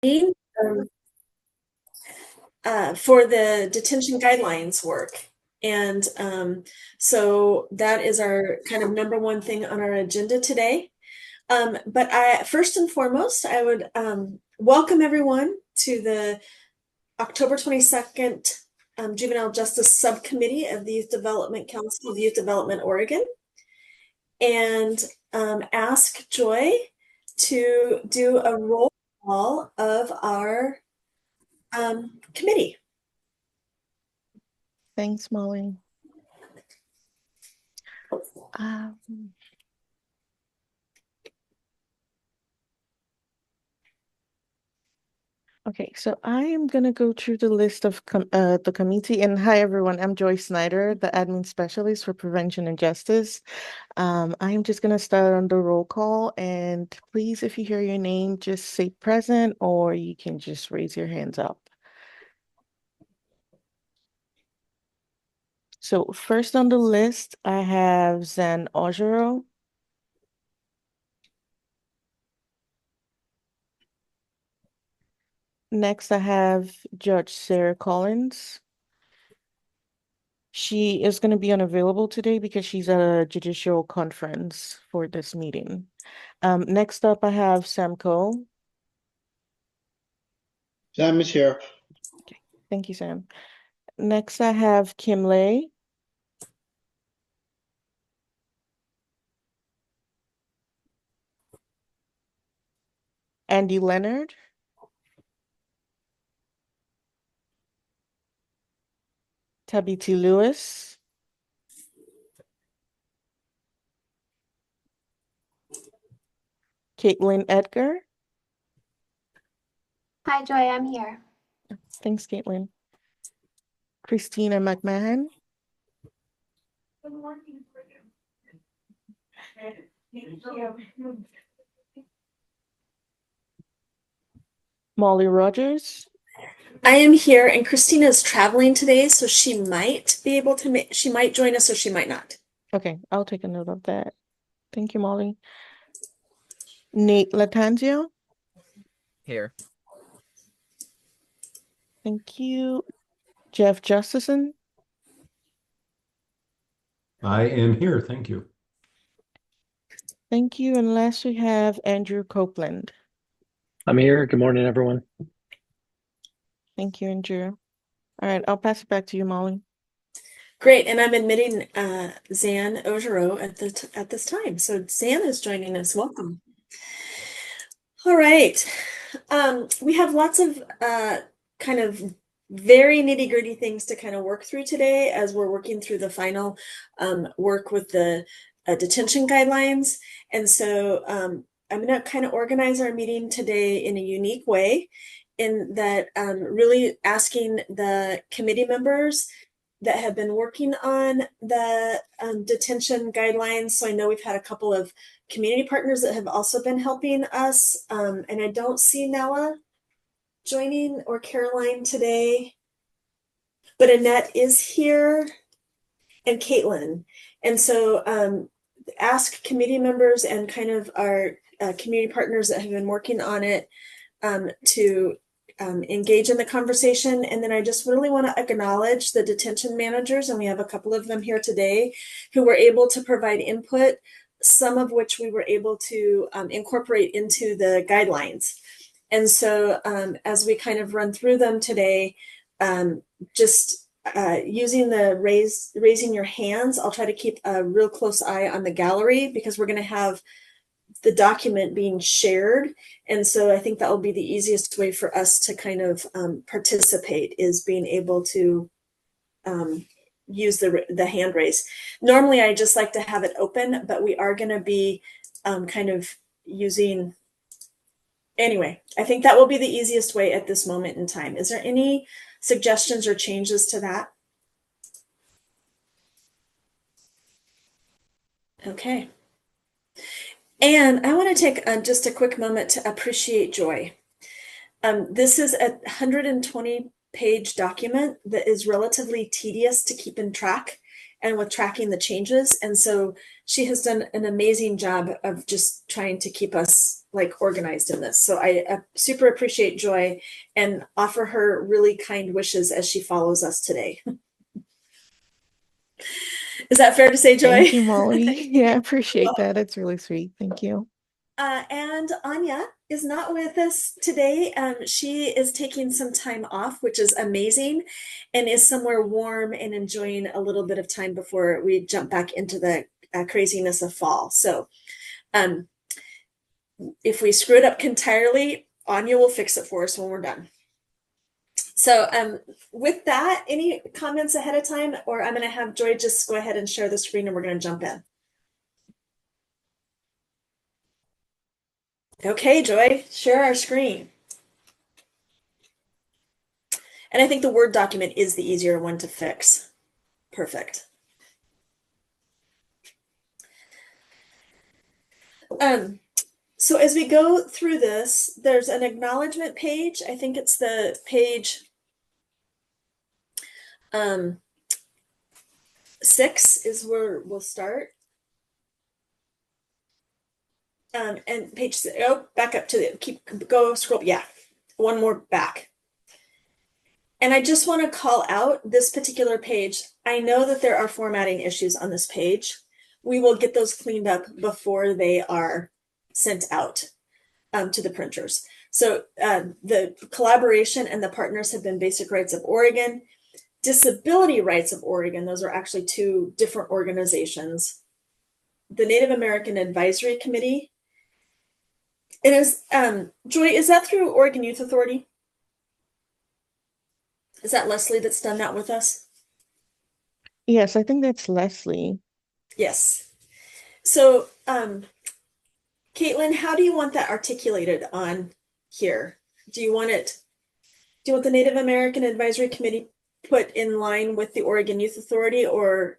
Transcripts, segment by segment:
um, for the detention guidelines work. And so that is our kind of number one thing on our agenda today. But first and foremost, I would welcome everyone to the October 22nd Juvenile Justice Subcommittee of the Youth Development Council of Youth Development Oregon, and ask Joy to do a roll call of our committee. Thanks, Molly. Okay, so I am going to go through the list of the committee. And hi, everyone. I'm Joy Snyder, the admin specialist for prevention and justice. I am just going to start on the roll call. And please, if you hear your name, just say present, or you can just raise your hands up. So first on the list, I have Zan Ojero. Next, I have Judge Sarah Collins. She is going to be unavailable today because she's at a judicial conference for this meeting. Next up, I have Sam Cole. Sam is here. Okay, thank you, Sam. Next, I have Kim Lay. Andy Leonard. Tabitha Lewis. Caitlin Edgar. Hi, Joy, I'm here. Thanks, Caitlin. Christina McMahon. Good morning. Molly Rogers. I am here, and Christina is traveling today, so she might be able to she might join us or she might not. Okay, I'll take a note of that. Thank you, Molly. Nate Latanzio. Here. Thank you. Jeff Justison. I am here. Thank you. Thank you. And last we have Andrew Copeland. I'm here. Good morning, everyone. Thank you, Andrew. All right, I'll pass it back to you, Molly. Great, and I'm admitting Zan Ojero at this time. So Zan is joining us. Welcome. All right. We have lots of kind of very nitty-gritty things to kind of work through today as we're working through the final work with the detention guidelines. And so I'm going to kind of organize our meeting today in a unique way, in that really asking the committee members that have been working on the detention guidelines. So I know we've had a couple of community partners that have also been helping us. And I don't see Nella joining or Caroline today, but Annette is here and Caitlin. And so ask committee members and kind of our community partners that have been working on it to engage in the conversation. And then I just really want to acknowledge the detention managers, and we have a couple of them here today who were able to provide input, some of which we were able to incorporate into the guidelines. And so as we kind of run through them today, just using the raising your hands, I'll try to keep a real close eye on the gallery because we're going to have the document being shared. And so I think that will be the easiest way for us to kind of participate, is being able to use the hand raise. Normally, I just like to have it open, but we are going to be kind of using, anyway, I think that will be the easiest way at this moment in time. Is there any suggestions or changes to that? Okay. And I want to take just a quick moment to appreciate Joy. This is a 120-page document that is relatively tedious to keep in track and with tracking the changes. And so she has done an amazing job of just trying to keep us like organized in this. So I super appreciate Joy and offer her really kind wishes as she follows us today. Is that fair to say, Joy? Thank you, Molly. Yeah, I appreciate that. It's really sweet. Thank you. And Anya is not with us today. She is taking some time off, which is amazing, and is somewhere warm and enjoying a little bit of time before we jump back into the craziness of fall. So if we screw it up entirely, Anya will fix it for us when we're done. So with that, any comments ahead of time, or I'm going to have Joy just go ahead and share the screen and we're going to jump in. Okay, Joy, share our screen. And I think the Word document is the easier one to fix. Perfect. So as we go through this, there's an acknowledgement page. I think it's the page 6 is where we'll start. And page 6, oh, back up to the, scroll, yeah, one more back. And I just want to call out this particular page. I know that there are formatting issues on this page. We will get those cleaned up before they are sent out to the printers. So the collaboration and the partners have been Basic Rights of Oregon, Disability Rights of Oregon. Those are actually two different organizations. The Native American Advisory Committee. It is, Joy, is that through Oregon Youth Authority? Is that Leslie that's done that with us? Yes, I think that's Leslie. Yes. So, Caitlin, how do you want that articulated on here? Do you want the Native American Advisory Committee put in line with the Oregon Youth Authority, or?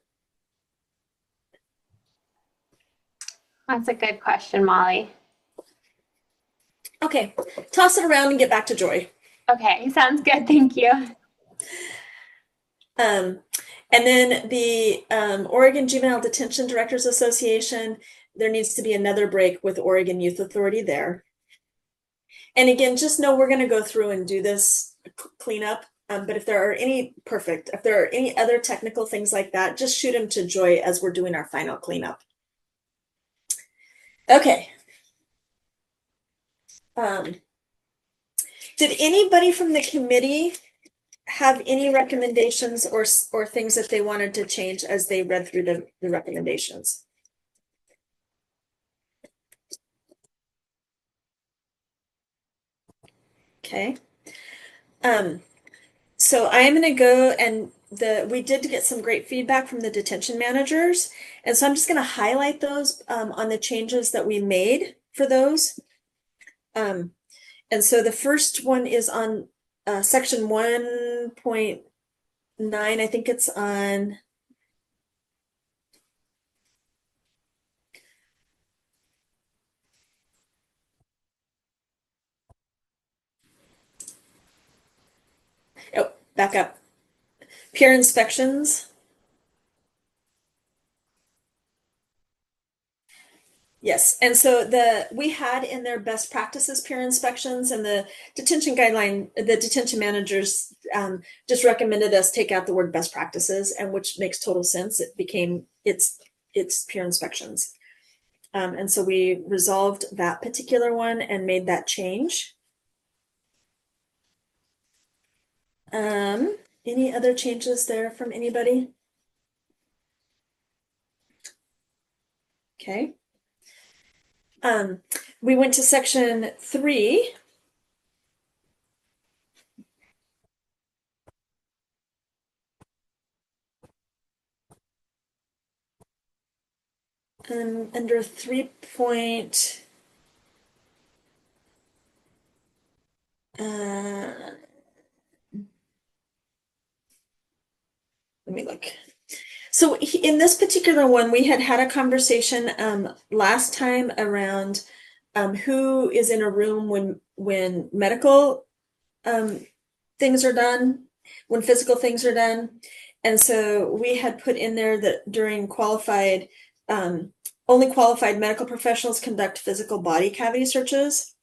That's a good question, Molly. Okay, toss it around and get back to Joy. Okay, sounds good. Thank you. And then the Oregon Juvenile Detention Directors Association, there needs to be another break with Oregon Youth Authority there. And again, just know we're going to go through and do this cleanup. But if there are any other technical things like that, just shoot them to Joy as we're doing our final cleanup. Okay. Did anybody from the committee have any recommendations or things that they wanted to change as they read through the recommendations? Okay. So I am going to go, and we did get some great feedback from the detention managers, and so I'm just going to highlight those on the changes that we made for those. And so the first one is on section 1.9. I think it's on back up. Peer inspections. Yes, and so we had in their best practices peer inspections, and the detention guideline, the detention managers just recommended us take out the word best practices, and which makes total sense. It became it's peer inspections. And so we resolved that particular one and made that change. Any other changes there from anybody? Okay. We went to section 3. Under 3 point, let me look. So in this particular one, we had a conversation last time around who is in a room when medical things are done, when physical things are done. And so we had put in there that during qualified only qualified medical professionals conduct physical body cavity searches.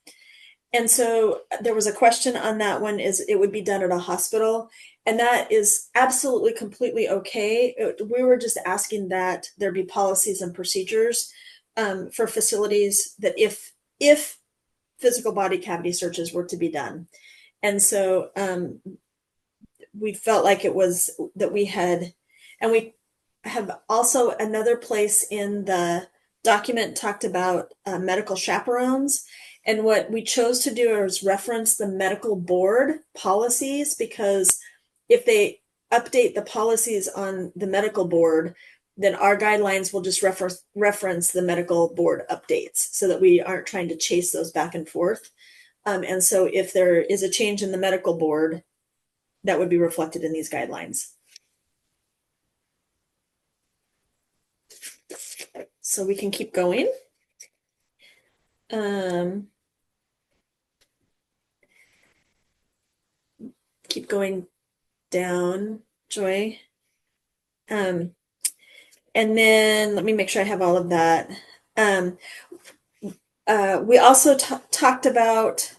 And so there was a question on that one, is it would be done at a hospital, and that is absolutely completely okay. We were just asking that there be policies and procedures for facilities that if physical body cavity searches were to be done. And so we felt like it was that we had, and we have also another place in the document talked about medical chaperones. And what we chose to do is reference the medical board policies, because if they update the policies on the medical board, then our guidelines will just reference the medical board updates, so that we aren't trying to chase those back and forth. And so if there is a change in the medical board, that would be reflected in these guidelines. So we can keep going. Keep going down, Joy. And then let me make sure I have all of that. We also talked about,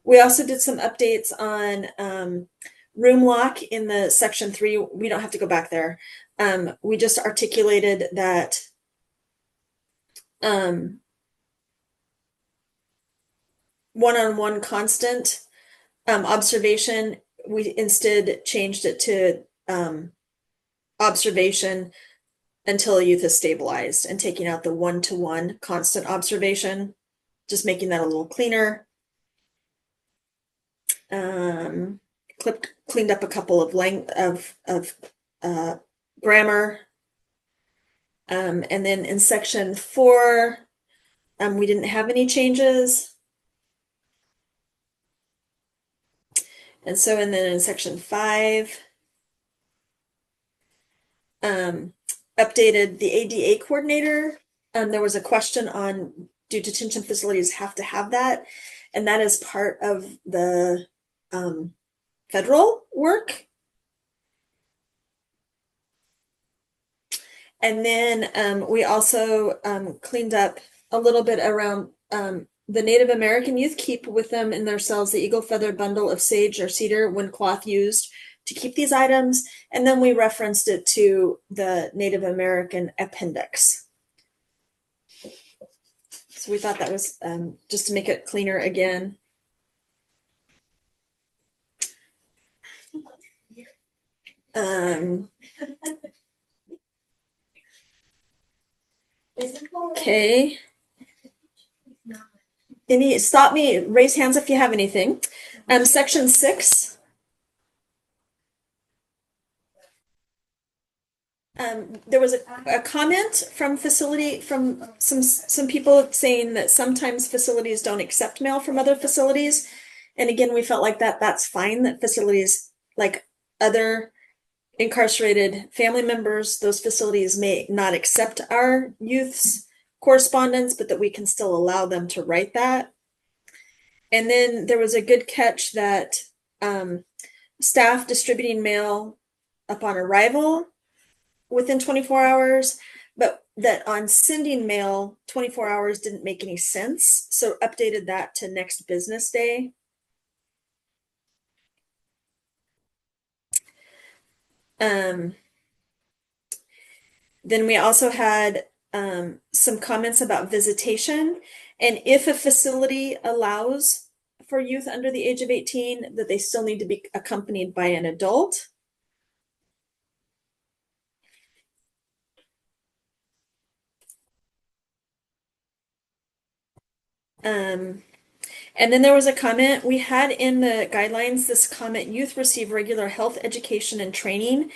we also did some updates on room lock in the section 3. We don't have to go back there. We just articulated that one-on-one constant observation, we instead changed it to observation until a youth is stabilized, and taking out the one-to-one constant observation, just making that a little cleaner. Cleaned up a couple of grammar. And then in section 4, we didn't have any changes. And so, and then in section 5, updated the ADA coordinator. There was a question on, do detention facilities have to have that? And that is part of the federal work. And then we also cleaned up a little bit around the Native American youth keep with them in their cells the eagle feather bundle of sage or cedar when cloth used to keep these items. And then we referenced it to the Native American appendix. So we thought that was just to make it cleaner again. Okay. Stop me, raise hands if you have anything. Section 6. There was a comment from some people saying that sometimes facilities don't accept mail from other facilities. And again, we felt like that's fine, that facilities like other incarcerated family members, those facilities may not accept our youth's correspondence, but that we can still allow them to write that. And then there was a good catch that staff distributing mail upon arrival within 24 hours, but that on sending mail 24 hours didn't make any sense. So updated that to next business day. Then we also had some comments about visitation, and if a facility allows for youth under the age of 18, that they still need to be accompanied by an adult. And then there was a comment we had in the guidelines, this comment, youth receive regular health education and training.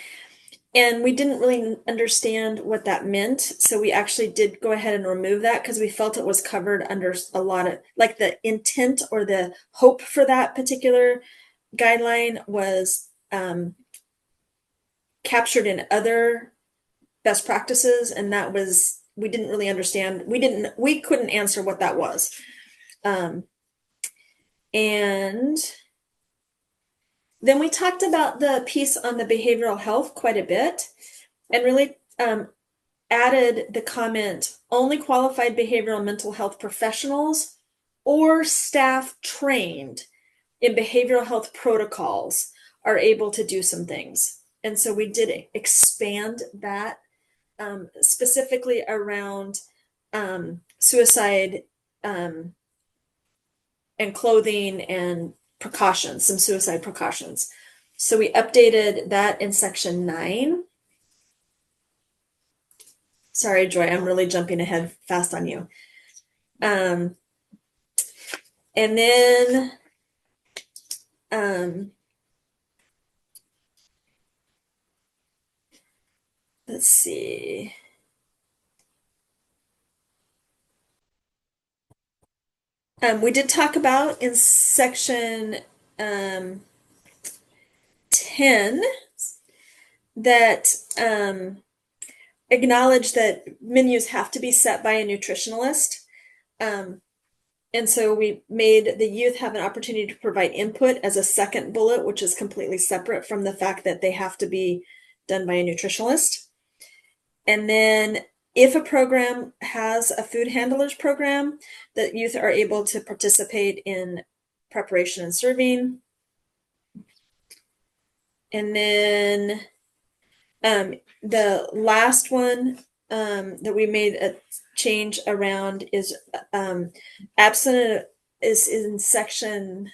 And we didn't really understand what that meant. So we actually did go ahead and remove that because we felt it was covered under a lot of, like, the intent or the hope for that particular guideline was captured in other best practices. And that was, we didn't really understand. We couldn't answer what that was. And then we talked about the piece on the behavioral health quite a bit, and really added the comment only qualified behavioral mental health professionals or staff trained in behavioral health protocols are able to do some things. And so we did expand that specifically around suicide and clothing and precautions, some suicide precautions. So we updated that in section 9. Sorry, Joy, I'm really jumping ahead fast on you. And then let's see. We did talk about in section 10 that acknowledge that menus have to be set by a nutritionalist. And so we made the youth have an opportunity to provide input as a second bullet, which is completely separate from the fact that they have to be done by a nutritionalist. And then if a program has a food handlers program, that youth are able to participate in preparation and serving. And then the last one that we made a change around is absent is in section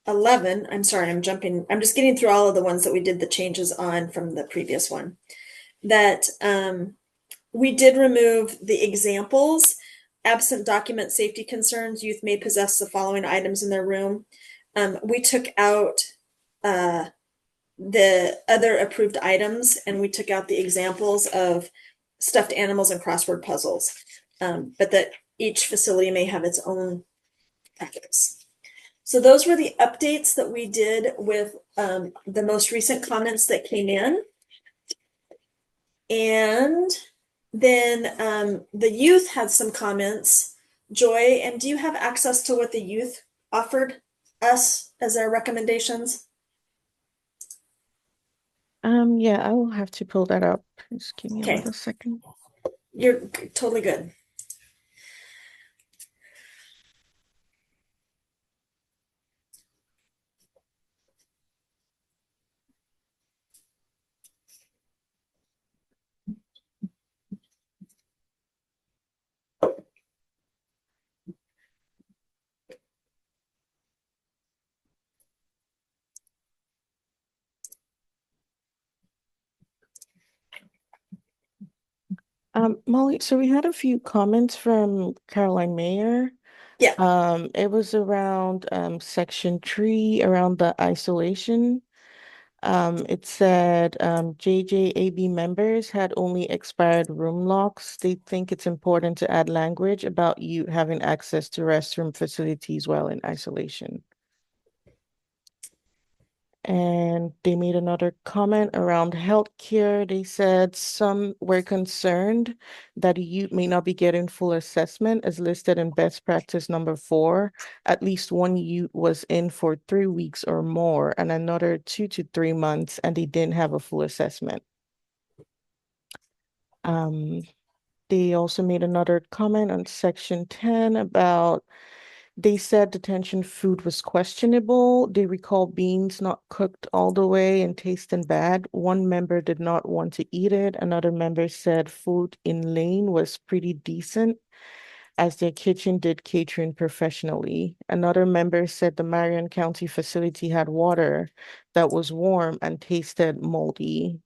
11. I'm sorry, I'm just getting through all of the ones that we did the changes on from the previous one. That we did remove the examples. Absent document safety concerns, youth may possess the following items in their room. We took out the other approved items, and we took out the examples of stuffed animals and crossword puzzles, but that each facility may have its own packets. So those were the updates that we did with the most recent comments that came in. And then the youth had some comments. Joy, and do you have access to what the youth offered us as their recommendations? Yeah, I will have to pull that up. Just give me a Okay. little second. You're totally good. Molly, so we had a few comments from Caroline Mayer. Yeah. It was around section 3, around the isolation. It said JJAB members had only expired room locks. They think it's important to add language about you having access to restroom facilities while in isolation. And they made another comment around healthcare. They said some were concerned that you may not be getting full assessment as listed in best practice number 4. At least one youth was in for 3 weeks or more and another 2 to 3 months, and they didn't have a full assessment. They also made another comment on section 10 about they said detention food was questionable. They recall beans not cooked all the way and tasting bad. One member did not want to eat it. Another member said food in Lane was pretty decent, as their kitchen did catering professionally. Another member said the Marion County facility had water that was warm and tasted moldy.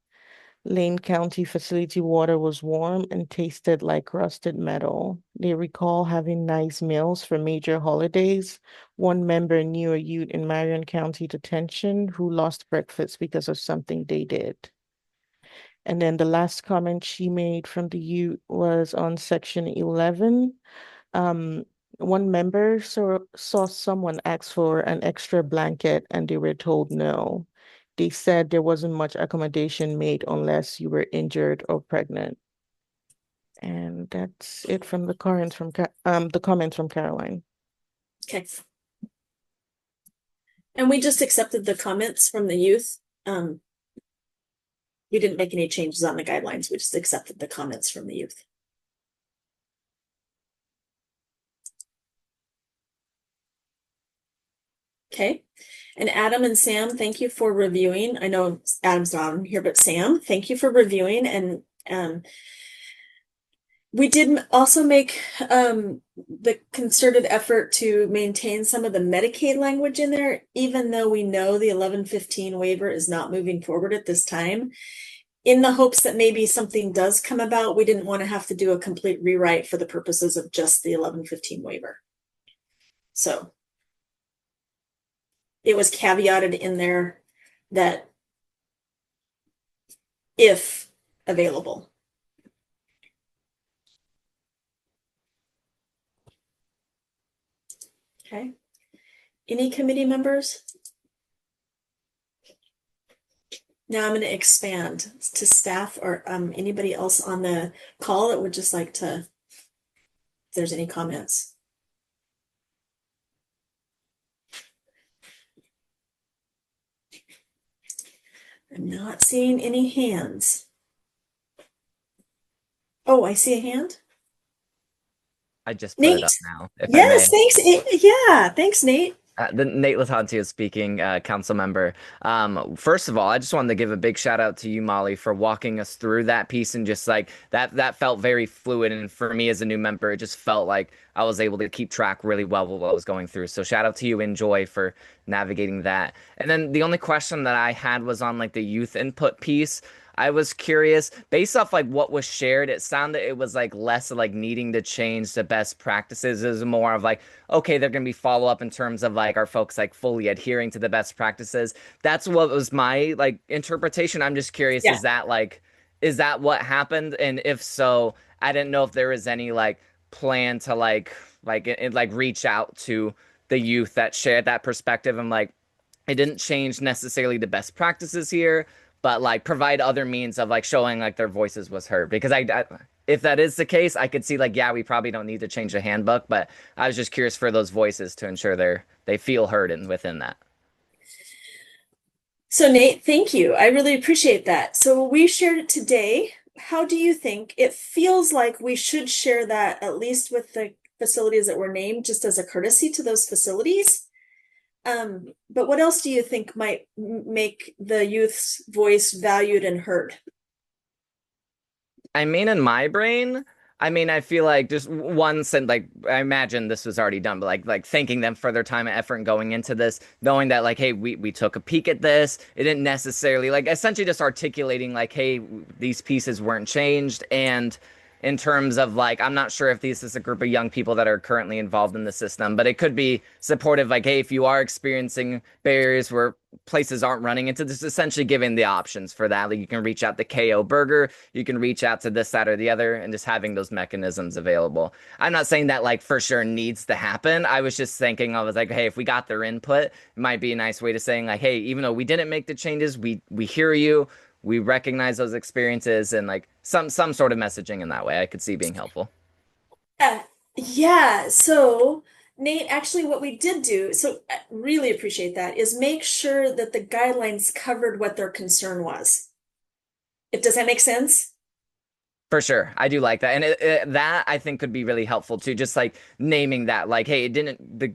Lane County facility water was warm and tasted like rusted metal. They recall having nice meals for major holidays. One member knew a youth in Marion County Detention who lost breakfast because of something they did. And then the last comment she made from the youth was on section 11. One member saw someone ask for an extra blanket and they were told no. They said there wasn't much accommodation made unless you were injured or pregnant. And that's it from the comments from Caroline. Okay. And we just accepted the comments from the youth. We didn't make any changes on the guidelines. We just accepted the comments from the youth. Okay. And Adam and Sam, thank you for reviewing. I know Adam's not on here, but Sam, thank you for reviewing. And we did also make the concerted effort to maintain some of the Medicaid language in there, even though we know the 1115 waiver is not moving forward at this time. In the hopes that maybe something does come about, we didn't want to have to do a complete rewrite for the purposes of just the 1115 waiver. So it was caveated in there that if available. Okay. Any committee members? Now I'm going to expand to staff or anybody else on the call that would just like to, if there's any comments. I'm not seeing any hands. Oh, I see a hand. I just put it Nate. up now, if I Yes, may. thanks. Yeah, thanks, Nate. Nate Latanzio speaking, council member. First of all, I just wanted to give a big shout out to you, Molly, for walking us through that piece and just like that felt very fluid. And for me as a new member, it just felt like I was able to keep track really well with what I was going through. So shout out to you and Joy for navigating that. And then the only question that I had was on like the youth input piece. I was curious, based off like what was shared, it sounded it was like less of like needing to change the best practices. It was more of like, okay, they're gonna be follow up in terms of like our folks like fully adhering to the best practices. That's what was my like interpretation. I'm just curious, Yeah. is that what happened? And if so, I didn't know if there was any like plan to like reach out to the youth that shared that perspective. I'm like, it didn't change necessarily the best practices here, but like provide other means of like showing like their voices was heard. Because if that is the case, I could see like, yeah, we probably don't need to change the handbook, but I was just curious for those voices to ensure they feel heard and within that. So Nate, thank you. I really appreciate that. So we shared it today. How do you think? It feels like we should share that at least with the facilities that were named, just as a courtesy to those facilities. But what else do you think might make the youth's voice valued and heard? I mean, in my brain, I mean, I feel like just once and like I imagine this was already done, but like thanking them for their time and effort and going into this, knowing that like, hey, we took a peek at this. It didn't necessarily like essentially just articulating like, hey, these pieces weren't changed. And in terms of like, I'm not sure if this is a group of young people that are currently involved in the system, but it could be supportive, like, hey, if you are experiencing barriers where places aren't running into this, essentially giving the options for that. Like you can reach out to KO Burger, you can reach out to this, that, or the other, and just having those mechanisms available. I'm not saying that like for sure needs to happen. I was just thinking, I was like, hey, if we got their input, it might be a nice way to saying like, hey, even though we didn't make the changes, we hear you, we recognize those experiences, and like some sort of messaging in that way I could see being helpful. Yeah. So Nate, actually what we did do, so I really appreciate that, is make sure that the guidelines covered what their concern was. Does that make sense? For sure. I do like that. And that I think could be really helpful too. Just like naming that, like, hey, it didn't, the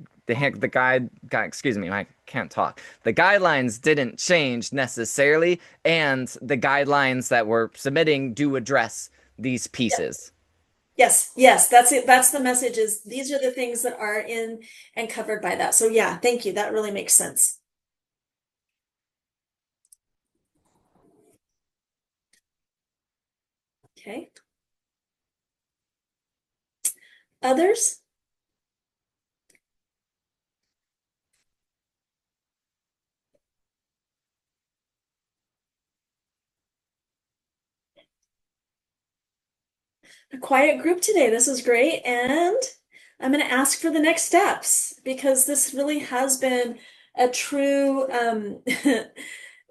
guide, excuse me, I can't talk. The guidelines didn't change necessarily. And the guidelines that we're submitting do address these pieces. Yes, that's it. That's the message is these are the things that are in and covered by that. So yeah, thank you. That really makes sense. Okay. Others? A quiet group today. This is great. And I'm going to ask for the next steps because this really has been a true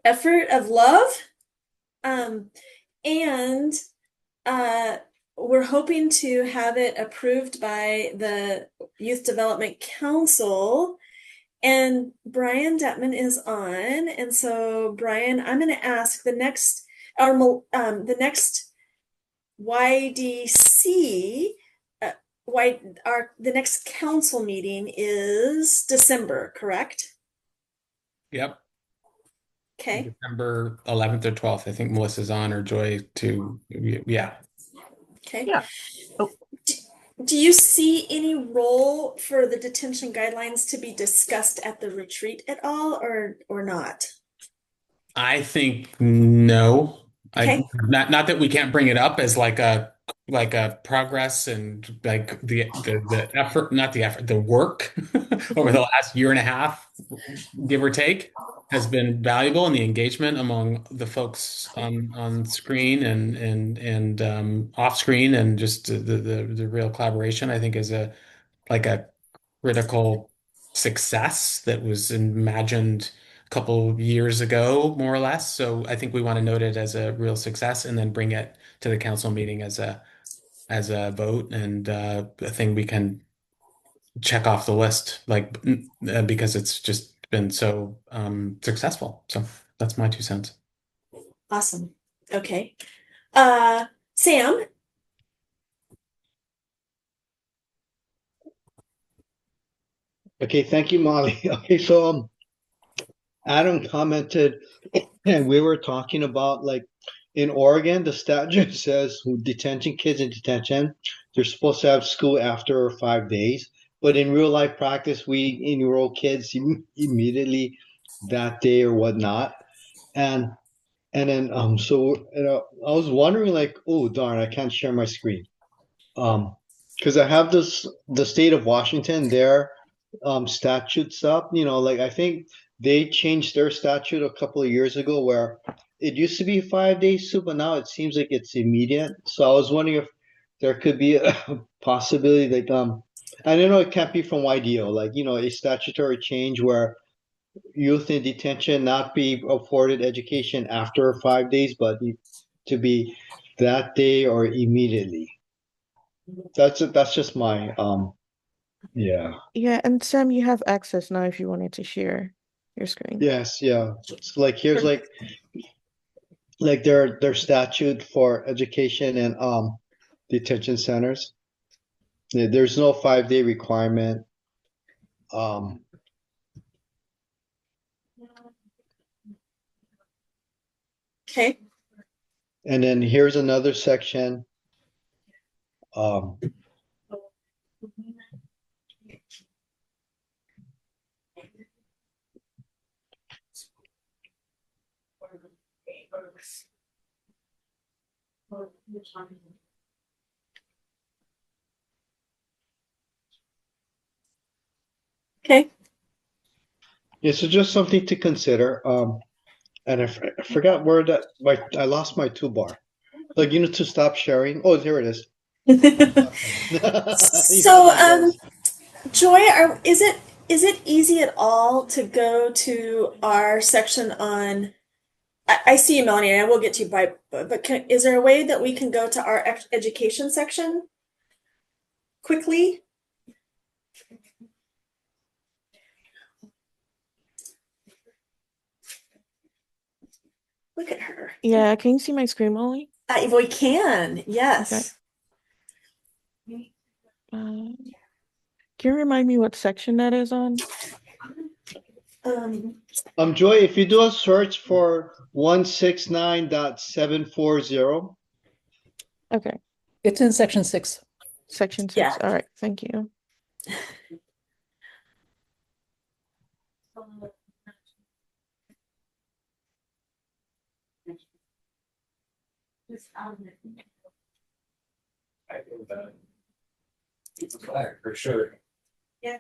effort of love. And we're hoping to have it approved by the Youth Development Council. And Brian Detman is on. And so, Brian, I'm going to ask the next YDC, the next council meeting is December, correct? Yep. Okay. December 11th or 12th. I think Melissa's on, or Joy too. Yeah. Okay. Yeah. Oh. Do you see any role for the detention guidelines to be discussed at the retreat at all, or not? I think no. Okay. Not that we can't bring it up as like a progress, and like the effort, not the effort, the work over the last year and a half, give or take, has been valuable, and the engagement among the folks on screen and off screen, and just the real collaboration, I think, is a critical success that was imagined a couple years ago, more or less. So I think we want to note it as a real success, and then bring it to the council meeting as a vote, and a thing we can check off the list, because it's just been so successful. So that's my 2 cents. Awesome. Okay. Sam? Okay, thank you, Molly. Okay, so Adam commented, and we were talking about, like, in Oregon, the statute says detention kids in detention, they're supposed to have school after 5 days. But in real life practice, we enroll kids immediately that day or whatnot. And then so I was wondering, like, oh darn, I can't share my screen. Because I have the state of Washington, their statutes up. Like, I think they changed their statute a couple of years ago where it used to be 5 days too, but now it seems like it's immediate. So I was wondering if there could be a possibility, like, I don't know, it can't be from YDO, like, a statutory change where youth in detention not be afforded education after 5 days, but to be that day or immediately. That's just my yeah. Yeah, and Sam, you have access now if you wanted to share your screen. Yes, yeah. So, like, here's like their statute for education and detention centers. Yeah, there's no 5-day requirement. Okay. And then here's another section. Okay. Yeah, so just something to consider. And I forgot where I lost my toolbar. Like, to stop sharing. Oh, there it is. So, Joy, is it easy at all to go to our section on? I see you, Melanie, and I will get to you but is there a way that we can go to our education section quickly? Look at her. Yeah, can you see my screen, Molly? We can, yes. Okay. Can you remind me what section that is on? Joy, if you do a search for 169.740. Okay. It's in section 6. Section 6. Yeah. All right, thank you. For sure. Yeah.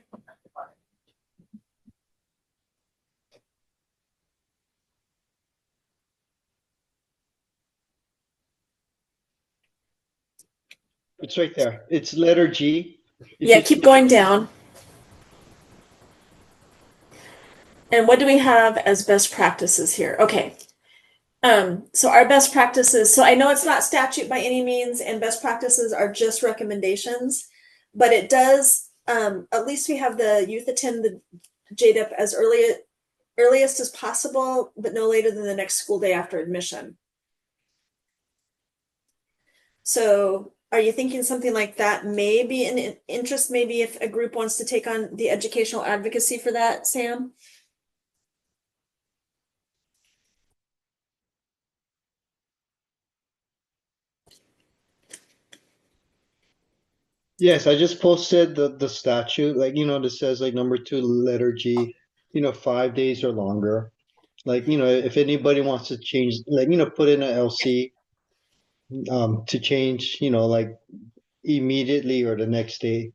It's right there. It's letter G. Yeah, keep going down. And what do we have as best practices here? Okay. So our best practices, so I know it's not statute by any means, and best practices are just recommendations, but it does, at least we have the youth attend the JDEP as earliest as possible, but no later than the next school day after admission. So are you thinking something like that may be an interest, maybe if a group wants to take on the educational advocacy for that, Sam? Yes, I just posted the statute, like, that says like number two, letter G, 5 days or longer. Like, if anybody wants to change, like, put in a LC, to change, like immediately or the next day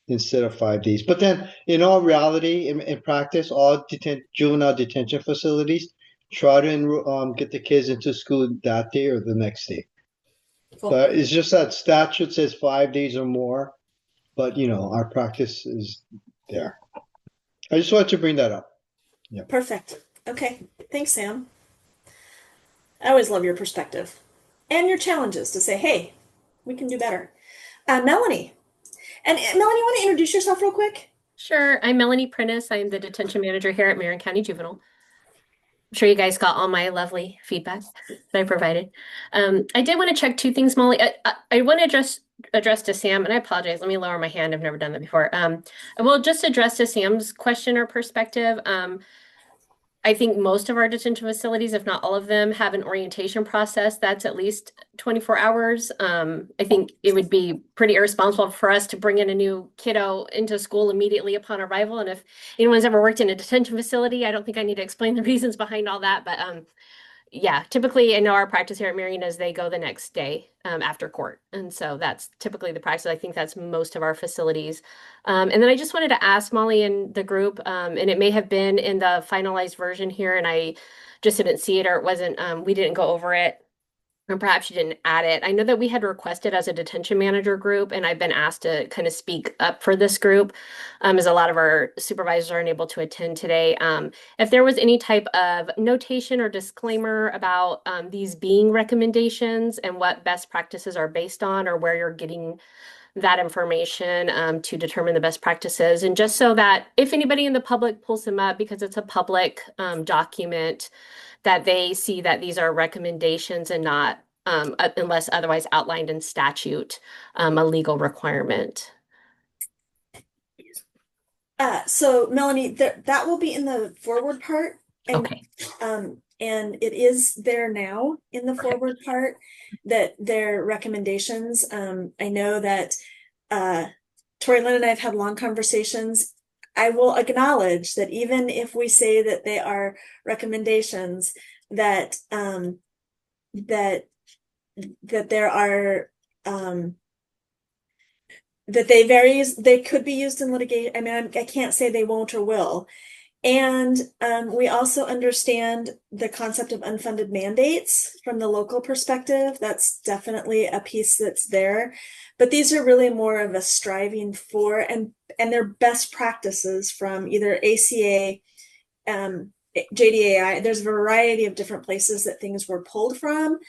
instead of 5 days. But then, in all reality, in practice, all juvenile detention facilities try to get the kids into school that day or the next day. Cool. But it's just that statute says 5 days or more, but our practice is there. I just wanted to bring that up. Yeah. Perfect. Okay. Thanks, Sam. I always love your perspective and your challenges to say, hey, we can do better. Melanie. And Melanie, you want to introduce yourself real quick? Sure. I'm Melanie Prentice. I'm the detention manager here at Marion County Juvenile. I'm sure you guys got all my lovely feedback that I provided. I did want to check two things, Molly. I want to just address to Sam, and I apologize. Let me lower my hand. I've never done that before. I will just address to Sam's question or perspective. I think most of our detention facilities, if not all of them, have an orientation process that's at least 24 hours. I think it would be pretty irresponsible for us to bring in a new kiddo into school immediately upon arrival. And if anyone's ever worked in a detention facility, I don't think I need to explain the reasons behind all that. But yeah, typically I know our practice here at Marion is they go the next day after court. And so that's typically the practice. I think that's most of our facilities. And then I just wanted to ask Molly and the group, and it may have been in the finalized version here and I just didn't see it or it wasn't, we didn't go over it. Or perhaps you didn't add it. I know that we had requested as a detention manager group, and I've been asked to kind of speak up for this group, as a lot of our supervisors aren't able to attend today. If there was any type of notation or disclaimer about these being recommendations and what best practices are based on, or where you're getting that information to determine the best practices, and just so that if anybody in the public pulls them up, because it's a public document, that they see that these are recommendations and not, unless otherwise outlined in statute, a legal requirement. So Melanie, that will be in the forward part. And, Okay. And it is there now in the forward part that their recommendations. I know that Tori Lynn and I have had long conversations. I will acknowledge that even if we say that they are recommendations, that that there are that they could be used in litigation. I mean, I can't say they won't or will. And we also understand the concept of unfunded mandates from the local perspective. That's definitely a piece that's there. But these are really more of a striving for, and they're best practices from either ACA, JDAI. There's a variety of different places that things were pulled from,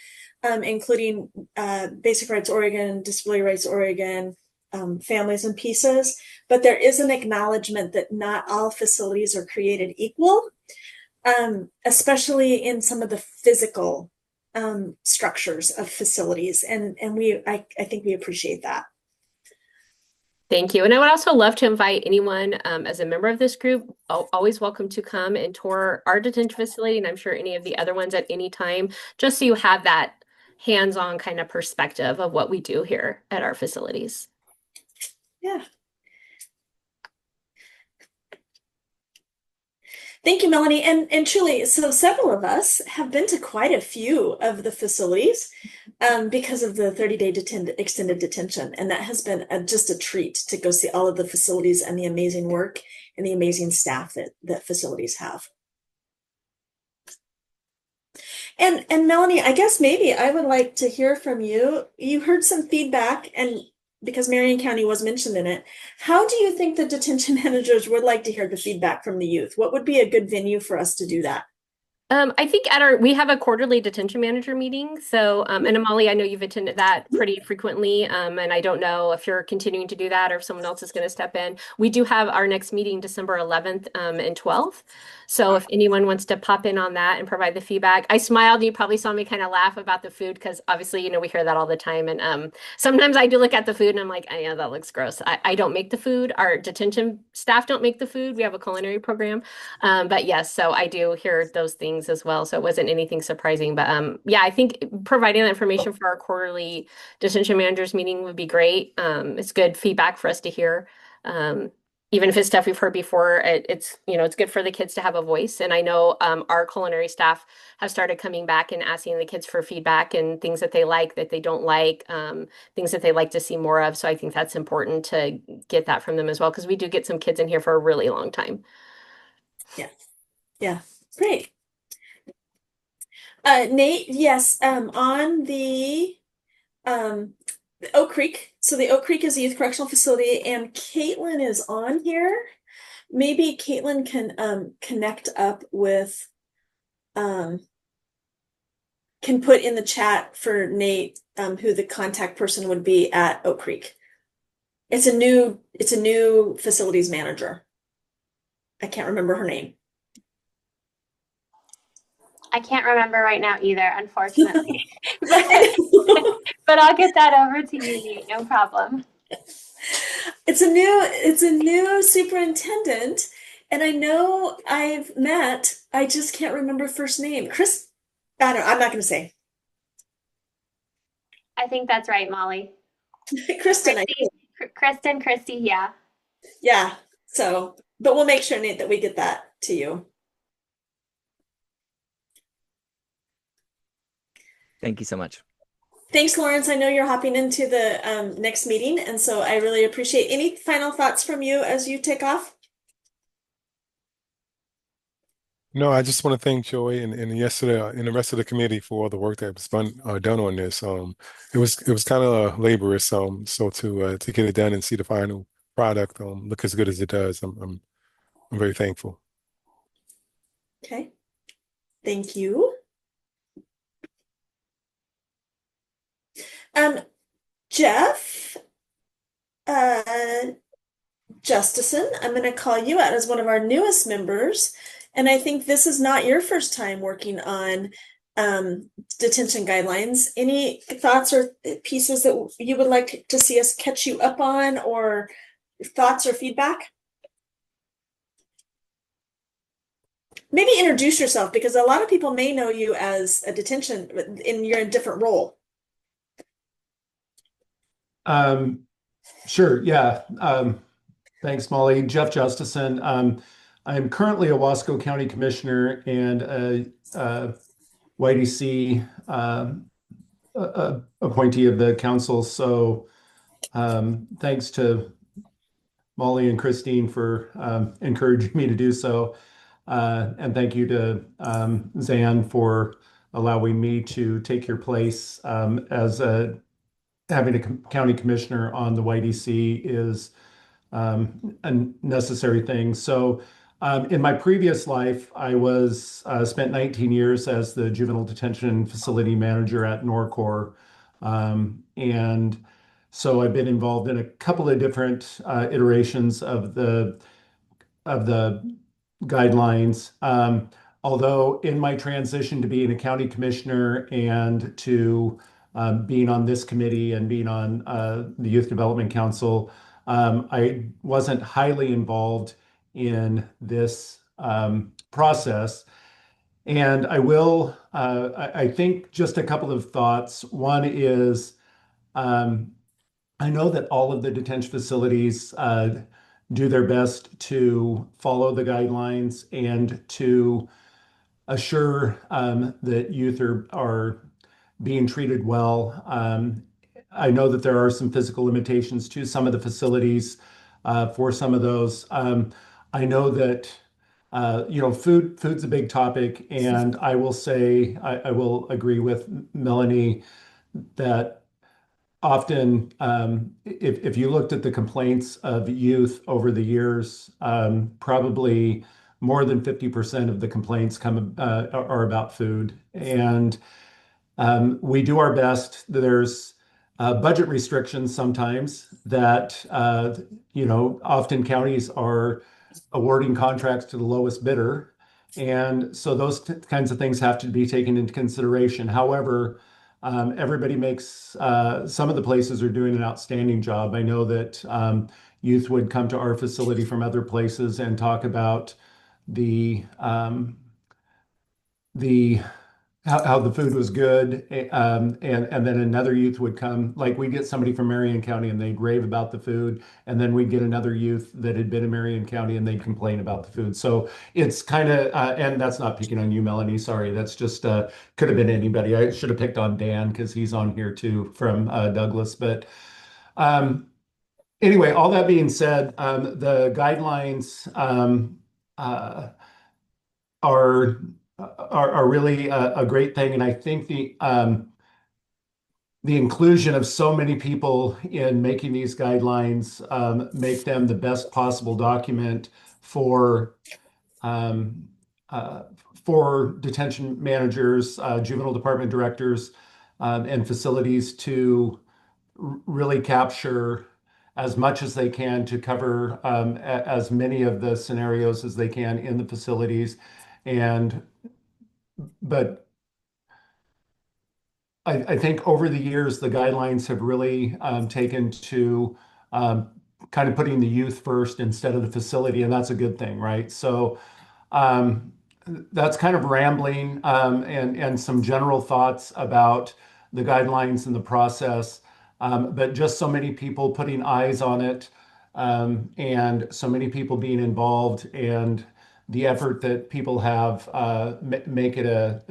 including Basic Rights Oregon, Disability Rights Oregon, Families in Pieces. But there is an acknowledgement that not all facilities are created equal, especially in some of the physical structures of facilities. And I think we appreciate that. Thank you. And I would also love to invite anyone as a member of this group, always welcome to come and tour our detention facility, and I'm sure any of the other ones at any time, just so you have that hands-on kind of perspective of what we do here at our facilities. Yeah. Thank you, Melanie. And truly, so several of us have been to quite a few of the facilities because of the 30-day extended detention. And that has been just a treat to go see all of the facilities and the amazing work and the amazing staff that facilities have. And Melanie, I guess maybe I would like to hear from you. You heard some feedback, and because Marion County was mentioned in it, how do you think the detention managers would like to hear the feedback from the youth? What would be a good venue for us to do that? I think we have a quarterly detention manager meeting. So, and Amali, I know you've attended that pretty frequently. And I don't know if you're continuing to do that or if someone else is going to step in. We do have our next meeting December 11th and 12th. So if anyone wants to pop in on that and provide the feedback, I smiled. You probably saw me kind of laugh about the food because obviously, we hear that all the time. And sometimes I do look at the food and I'm like, oh, yeah, that looks gross. I don't make the food. Our detention staff don't make the food. We have a culinary program. But yes, so I do hear those things as well. So it wasn't anything surprising. But yeah, I think providing that information for our quarterly detention managers meeting would be great. It's good feedback for us to hear. Even if it's stuff we've heard before, it's good for the kids to have a voice. And I know our culinary staff have started coming back and asking the kids for feedback and things that they like, that they don't like, things that they like to see more of. So I think that's important to get that from them as well, because we do get some kids in here for a really long time. Yeah, great. Nate, yes, on the Oak Creek. So the Oak Creek is a youth correctional facility, and Caitlin is on here. Maybe Caitlin can connect up with can put in the chat for Nate who the contact person would be at Oak Creek. It's a new facilities manager. I can't remember her name. I can't remember right now either, unfortunately. But I'll get that over to you, Nate, no problem. It's a new superintendent, and I know I've met, I just can't remember first name. I'm not going to say. I think that's right, Molly. Kristen, Kristen, Christy, yeah. Yeah. So, but we'll make sure, Nate, that we get that to you. Thank you so much. Thanks, Lawrence. I know you're hopping into the next meeting, and so I really appreciate any final thoughts from you as you take off. No, I just want to thank Joey and yesterday and the rest of the committee for all the work that was done on this. It was kind of laborious, so to get it done and see the final product look as good as it does, I'm very thankful. Okay, thank you. Jeff, Justison, I'm going to call you out as one of our newest members, and I think this is not your first time working on detention guidelines. Any thoughts or pieces that you would like to see us catch you up on, or thoughts or feedback? Maybe introduce yourself, because a lot of people may know you as a detention, and you're in a different role. Sure, yeah. Thanks, Molly. Jeff Justison. I'm currently a Wasco County Commissioner and a YDC appointee of the council. So thanks to Molly and Christine for encouraging me to do so. And thank you to Zan for allowing me to take your place as having a county commissioner on the YDC is a necessary thing. So in my previous life, I was spent 19 years as the juvenile detention facility manager at Norcor. And so I've been involved in a couple of different iterations of the guidelines. Although in my transition to being a county commissioner and to being on this committee and being on the Youth Development Council, I wasn't highly involved in this process. And I think just a couple of thoughts. One is, I know that all of the detention facilities do their best to follow the guidelines and to assure that youth are being treated well. I know that there are some physical limitations to some of the facilities for some of those. I know that food's a big topic, and I will say I will agree with Melanie that often, if you looked at the complaints of youth over the years, probably more than 50% of the complaints are about food. And we do our best. There's budget restrictions sometimes that, often counties are awarding contracts to the lowest bidder. And so those kinds of things have to be taken into consideration. However, everybody makes, some of the places are doing an outstanding job. I know that youth would come to our facility from other places and talk about the how the food was good, and then another youth would come. Like we get somebody from Marion County and they'd rave about the food, and then we'd get another youth that had been in Marion County and they'd complain about the food. So it's kind of, and that's not picking on you, Melanie. Sorry, that's just could have been anybody. I should have picked on Dan because he's on here too from Douglas. But anyway, all that being said, the guidelines are really a great thing, and I think the inclusion of so many people in making these guidelines make them the best possible document for detention managers, juvenile department directors, and facilities to really capture as much as they can to cover as many of the scenarios as they can in the facilities. But I think over the years, the guidelines have really taken to kind of putting the youth first instead of the facility, and that's a good thing, right? So that's kind of rambling and some general thoughts about the guidelines and the process, but just so many people putting eyes on it, and so many people being involved, and the effort that people have make it a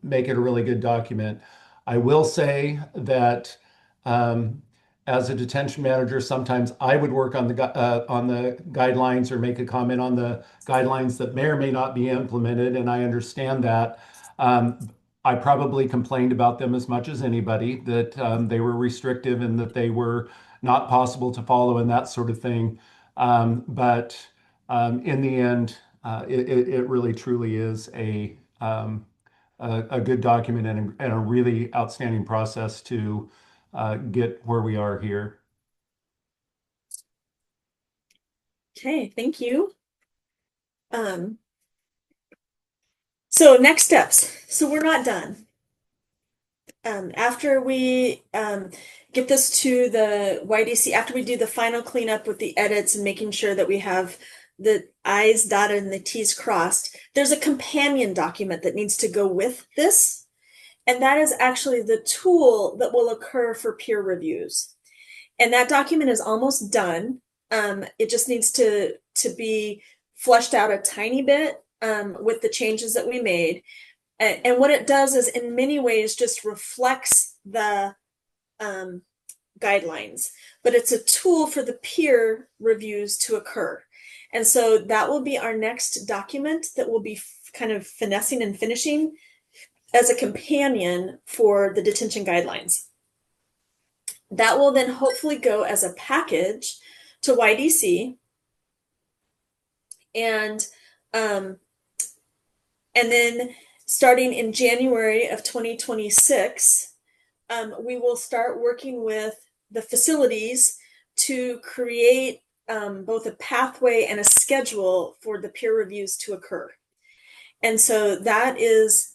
really good document. I will say that as a detention manager, sometimes I would work on the guidelines or make a comment on the guidelines that may or may not be implemented, and I understand that. I probably complained about them as much as anybody, that they were restrictive and that they were not possible to follow and that sort of thing. But in the end, it really truly is a good document and a really outstanding process to get where we are here. Okay, thank you. So next steps. So we're not done. After we get this to the YDC, after we do the final cleanup with the edits and making sure that we have the I's dotted and the T's crossed, there's a companion document that needs to go with this. And that is actually the tool that will occur for peer reviews. And that document is almost done. It just needs to be fleshed out a tiny bit with the changes that we made. And what it does is in many ways just reflects the guidelines, but it's a tool for the peer reviews to occur. And so that will be our next document that we'll be kind of finessing and finishing as a companion for the detention guidelines. That will then hopefully go as a package to YDC. And then starting in January of 2026, we will start working with the facilities to create both a pathway and a schedule for the peer reviews to occur. And so that is,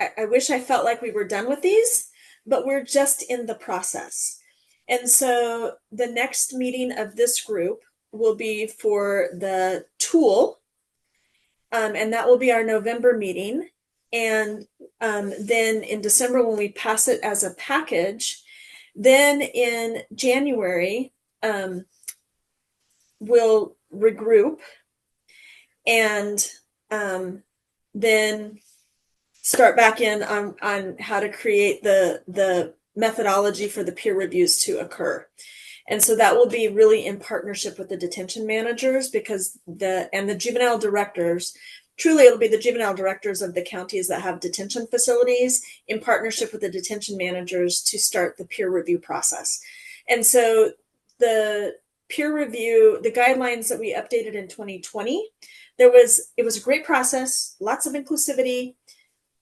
I wish I felt like we were done with these, but we're just in the process. And so the next meeting of this group will be for the tool, and that will be our November meeting. And then in December, when we pass it as a package, then in January, we'll regroup and then start back in on how to create the methodology for the peer reviews to occur. And so that will be really in partnership with the detention managers, because the juvenile directors, truly it'll be the juvenile directors of the counties that have detention facilities in partnership with the detention managers to start the peer review process. And so the peer review, the guidelines that we updated in 2020, it was a great process, lots of inclusivity,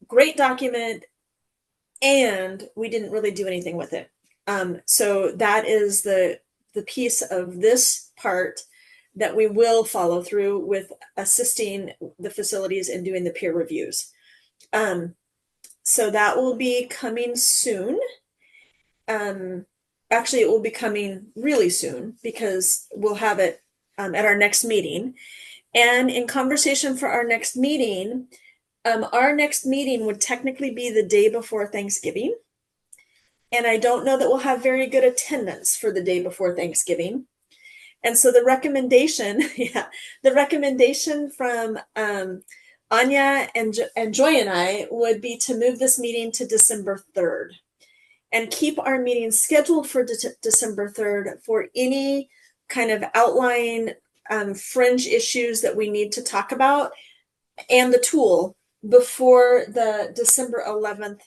great document, and we didn't really do anything with it. So that is the piece of this part that we will follow through with assisting the facilities in doing the peer reviews. So that will be coming soon. Actually, it will be coming really soon because we'll have it at our next meeting. And in conversation for our next meeting would technically be the day before Thanksgiving. And I don't know that we'll have very good attendance for the day before Thanksgiving. And so the recommendation, the recommendation from Anya and Joy and I would be to move this meeting to December 3rd and keep our meeting scheduled for December 3rd for any kind of outlying fringe issues that we need to talk about and the tool before the December 11th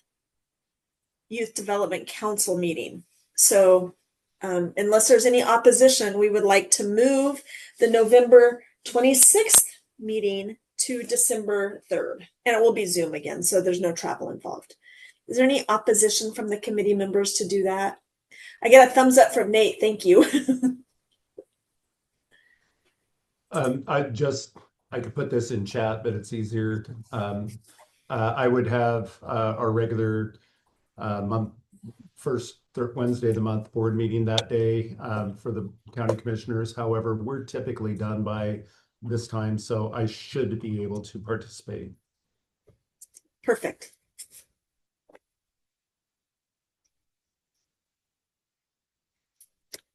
Youth Development Council meeting. So unless there's any opposition, we would like to move the November 26th meeting to December 3rd. And it will be Zoom again, so there's no travel involved. Is there any opposition from the committee members to do that? I get a thumbs up from Nate. Thank you. I could put this in chat, but it's easier. I would have our regular first Wednesday of the month board meeting that day for the county commissioners. However, we're typically done by this time, so I should be able to participate. Perfect.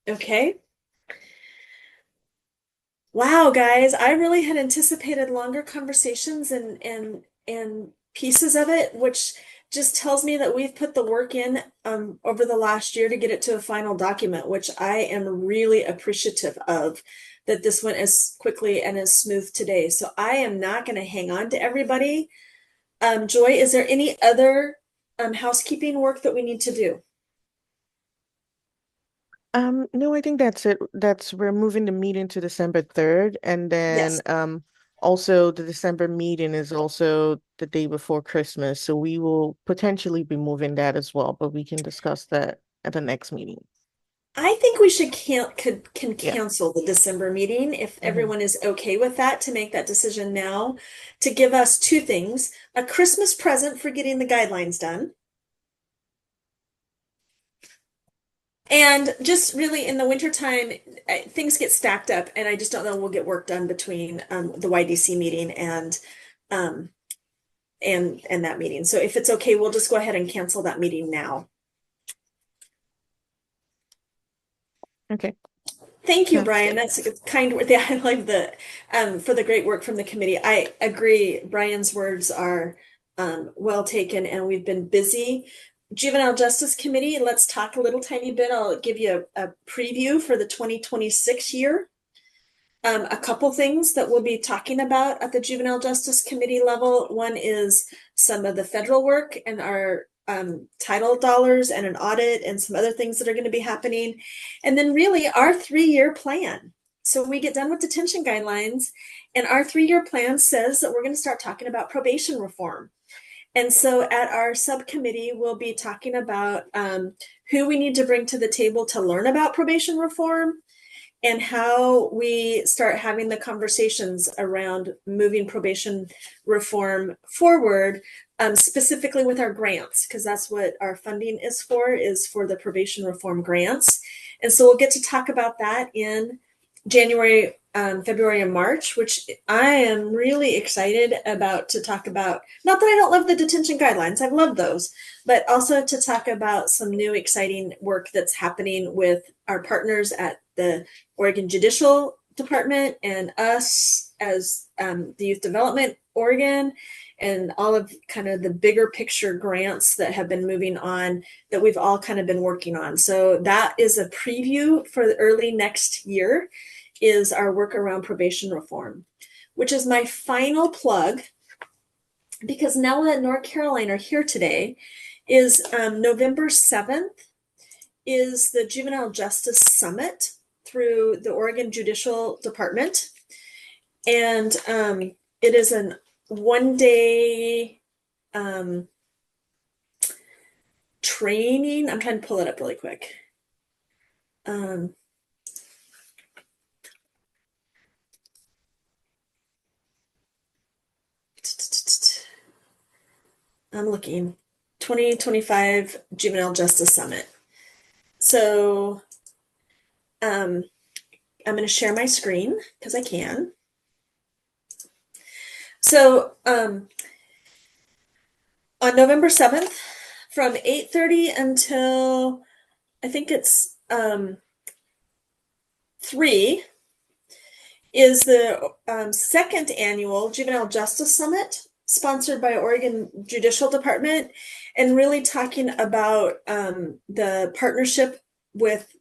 Okay. Wow, guys, I really had anticipated longer conversations and pieces of it, which just tells me that we've put the work in over the last year to get it to a final document, which I am really appreciative of, that this went as quickly and as smooth today. So I am not going to hang on to everybody. Joy, is there any other housekeeping work that we need to do? No, I think that's it. We're moving the meeting to December 3rd, and then Yes. also the December meeting is also the day before Christmas, so we will potentially be moving that as well, but we can discuss that at the next meeting. I think we should can Yeah. cancel the December meeting if everyone is okay with that, to make that decision now, to give us two things: a Christmas present for getting the guidelines done, and just really in the wintertime, things get stacked up, and I just don't know we'll get work done between the YDC meeting and that meeting. So if it's okay, we'll just go ahead and cancel that meeting now. Okay. Thank you, Sounds Brian. good. That's a kind word. Yeah, I like the for the great work from the committee. I agree. Brian's words are well taken, and we've been busy. Juvenile Justice Committee, let's talk a little tiny bit. I'll give you a preview for the 2026 year. A couple things that we'll be talking about at the Juvenile Justice Committee level. One is some of the federal work and our title dollars and an audit and some other things that are going to be happening. And then really our 3-year plan. So we get done with detention guidelines, and our 3-year plan says that we're going to start talking about probation reform. And so at our subcommittee, we'll be talking about who we need to bring to the table to learn about probation reform, and how we start having the conversations around moving probation reform forward, specifically with our grants, because that's what our funding is for the probation reform grants. And so we'll get to talk about that in January, February, and March, which I am really excited about to talk about. Not that I don't love the detention guidelines, I've loved those, but also to talk about some new exciting work that's happening with our partners at the Oregon Judicial Department and us as the Youth Development Oregon, and all of kind of the bigger picture grants that have been moving on that we've all kind of been working on. So that is a preview for the early next year, is our work around probation reform, which is my final plug, because Nella and North Carolina are here today, is November 7th is the Juvenile Justice Summit through the Oregon Judicial Department. And it is an one-day training. I'm trying to pull it up really quick. I'm looking, 2025 Juvenile Justice Summit. So I'm going to share my screen because I can. So on November 7th, from 8:30 until I think it's 3, is the second annual Juvenile Justice Summit, sponsored by Oregon Judicial Department, and really talking about the partnership with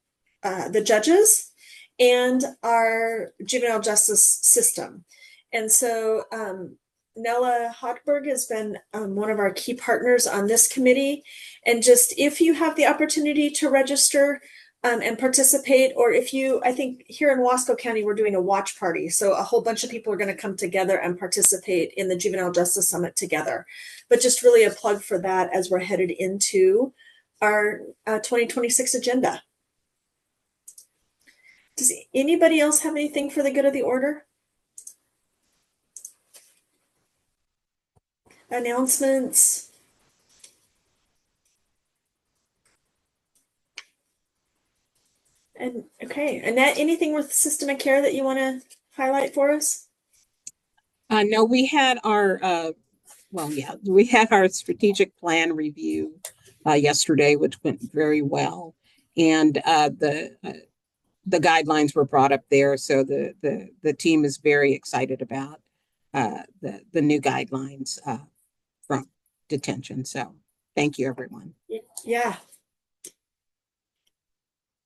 the judges and our juvenile justice system. And so Nella Hochberg has been one of our key partners on this committee. And just if you have the opportunity to register and participate, or if you, I think here in Wasco County, we're doing a watch party. So a whole bunch of people are going to come together and participate in the Juvenile Justice Summit together. But just really a plug for that as we're headed into our 2026 agenda. Does anybody else have anything for the good of the order? Announcements? And okay, Annette, anything with system of care that you want to highlight for us? No, we had our we had our strategic plan review yesterday, which went very well, and the guidelines were brought up there. So the team is very excited about the new guidelines from detention. So thank you, everyone. Yeah.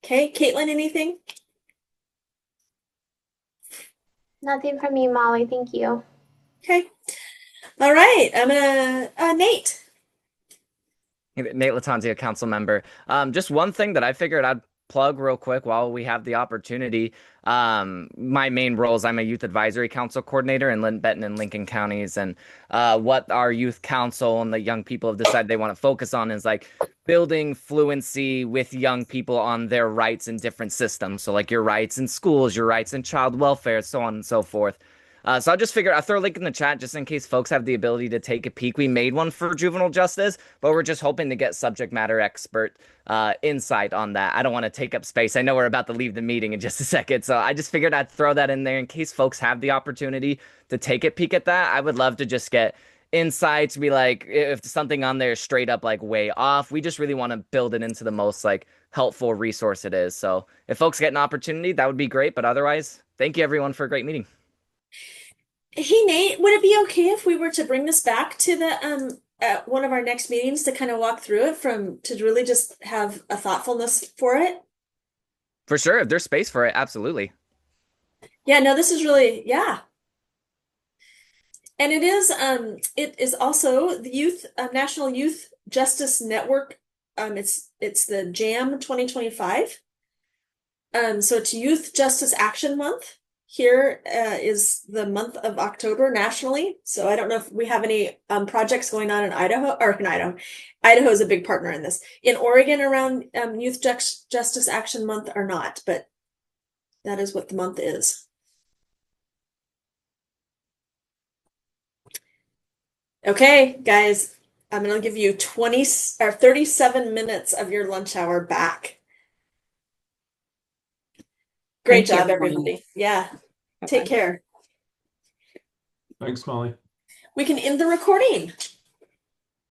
Okay, Caitlin, anything? Nothing from me, Molly. Thank you. Okay. All right. I'm gonna Nate. Nate Latanzia, council member. Just one thing that I figured I'd plug real quick while we have the opportunity. My main role is I'm a youth advisory council coordinator in Benton and Lincoln counties. And what our youth council and the young people have decided they want to focus on is like building fluency with young people on their rights in different systems. So like your rights in schools, your rights in child welfare, so on and so forth. So I just figured I'll throw a link in the chat just in case folks have the ability to take a peek. We made one for juvenile justice, but we're just hoping to get subject matter expert insight on that. I don't want to take up space. I know we're about to leave the meeting in just a second, so I just figured I'd throw that in there in case folks have the opportunity to take a peek at that. I would love to just get insights, be like, if something on there is straight up like way off, we just really want to build it into the most like helpful resource it is. So if folks get an opportunity, that would be great. But otherwise, thank you everyone for a great meeting. Hey Nate, would it be okay if we were to bring this back to the one of our next meetings to kind of walk through it to really just have a thoughtfulness for it? For sure, if there's space for it, absolutely. Yeah, no, this is really, yeah. And it is also the Youth National Youth Justice Network. It's the JAM 2025. So it's Youth Justice Action Month. Here is the month of October nationally. So I don't know if we have any projects going on in Idaho, or in Idaho. Idaho is a big partner in this. In Oregon around Youth Justice Action Month or not, but that is what the month is. Okay, guys, I'm going to give you 37 minutes of your lunch hour back. Great job, everybody. Yeah. Take care. Thanks, Molly. We can end the recording.